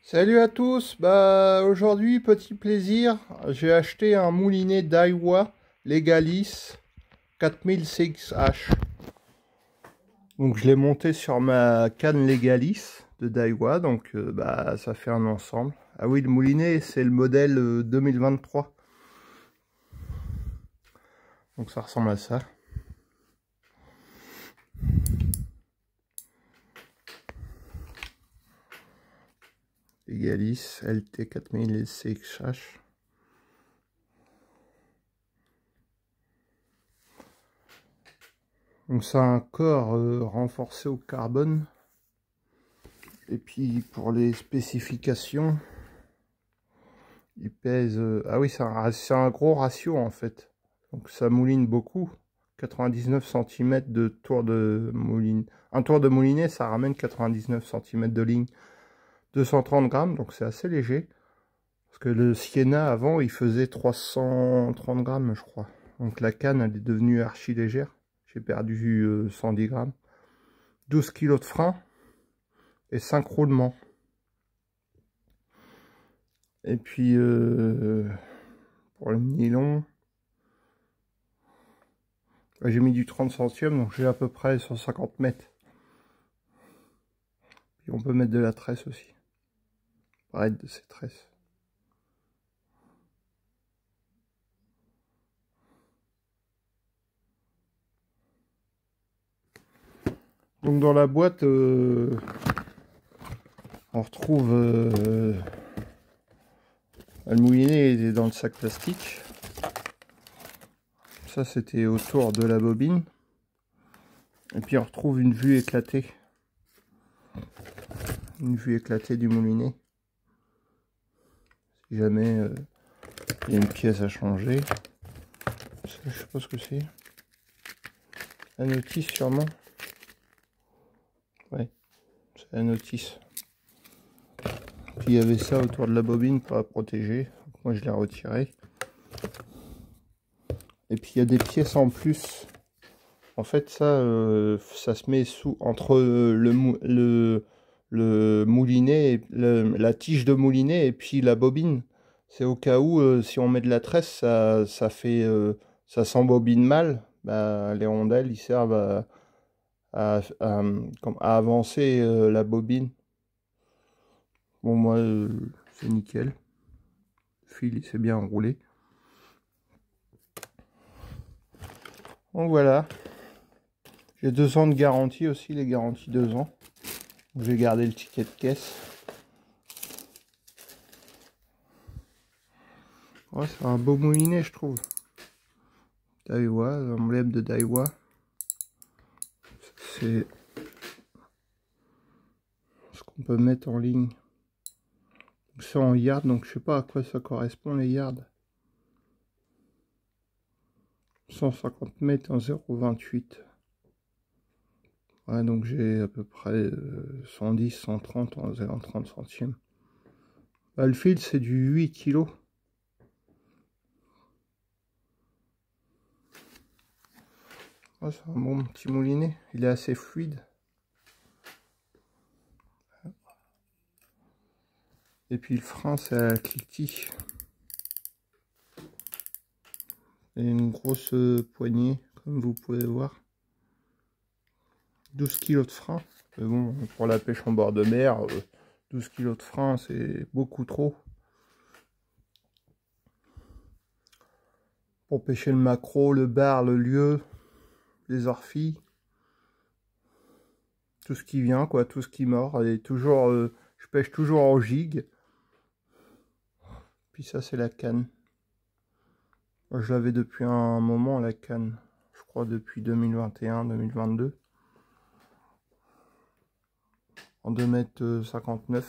Salut à tous, bah aujourd'hui petit plaisir, j'ai acheté un moulinet Daiwa Legalis 4006H. Donc je l'ai monté sur ma canne Legalis de Daiwa, donc bah ça fait un ensemble. Ah oui, le moulinet c'est le modèle 2023. Donc ça ressemble à ça. Legalis LT 4006H. Donc c'est un corps renforcé au carbone. Et puis pour les spécifications, il pèse... ah oui, c'est un gros ratio en fait. Donc ça mouline beaucoup. 99 cm de tour de mouline. Un tour de moulinet, ça ramène 99 cm de ligne. 230 grammes, donc c'est assez léger. Parce que le Sienna avant, il faisait 330 grammes, je crois. Donc la canne, elle est devenue archi légère. J'ai perdu 110 grammes. 12 kg de frein et 5 roulements. Et puis pour le nylon, j'ai mis du 30 centièmes, donc j'ai à peu près 150 mètres. Puis on peut mettre de la tresse aussi. Pareil de ces tresses. Donc dans la boîte, on retrouve le moulinet est dans le sac plastique. Ça c'était autour de la bobine. Et puis on retrouve une vue éclatée. Une vue éclatée du moulinet. Si jamais il y a une pièce à changer. Ça, je sais pas ce que c'est. La notice sûrement. Ouais, c'est la notice. Puis il y avait ça autour de la bobine pour la protéger. Donc moi je l'ai retiré. Et puis il y a des pièces en plus. En fait ça, ça se met entre le moulinet, et la tige de moulinet et puis la bobine. C'est au cas où si on met de la tresse, ça s'embobine mal. Bah, les rondelles ils servent à avancer la bobine. Bon moi c'est nickel. Le fil il s'est bien enroulé. Donc voilà. J'ai 2 ans de garantie aussi, les garanties 2 ans. Je vais garder le ticket de caisse. Ouais, c'est un beau moulinet, je trouve. Daiwa, l'emblème de Daiwa. C'est ce qu'on peut mettre en ligne. C'est en yards, donc je sais pas à quoi ça correspond les yards. 150 mètres en 0,28. Ouais, donc j'ai à peu près 110, 130 en 0,30 centièmes. Bah, le fil c'est du 8 kg. Oh, c'est un bon petit moulinet, il est assez fluide. Et puis le frein c'est à cliquetis. Et une grosse poignée, comme vous pouvez voir. 12 kg de frein. Mais bon, pour la pêche en bord de mer, 12 kg de frein c'est beaucoup trop. Pour pêcher le maquereau, le bar, le lieu, les orphis. Tout ce qui vient, quoi, tout ce qui mord. Et toujours, je pêche toujours en gigue. Puis ça, c'est la canne. Moi, je l'avais depuis un moment, la canne. Je crois depuis 2021-2022. En 2,59 m.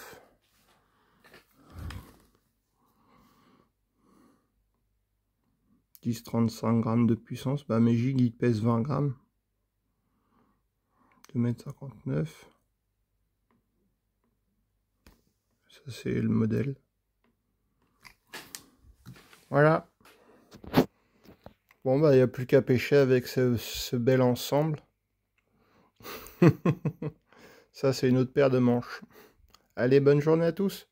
10-35 grammes de puissance. Bah, mes gigs, ils pèsent 20 grammes. 2,59 m. Ça, c'est le modèle. Voilà. Bon, bah, il n'y a plus qu'à pêcher avec ce bel ensemble. Ça, c'est une autre paire de manches. Allez, bonne journée à tous.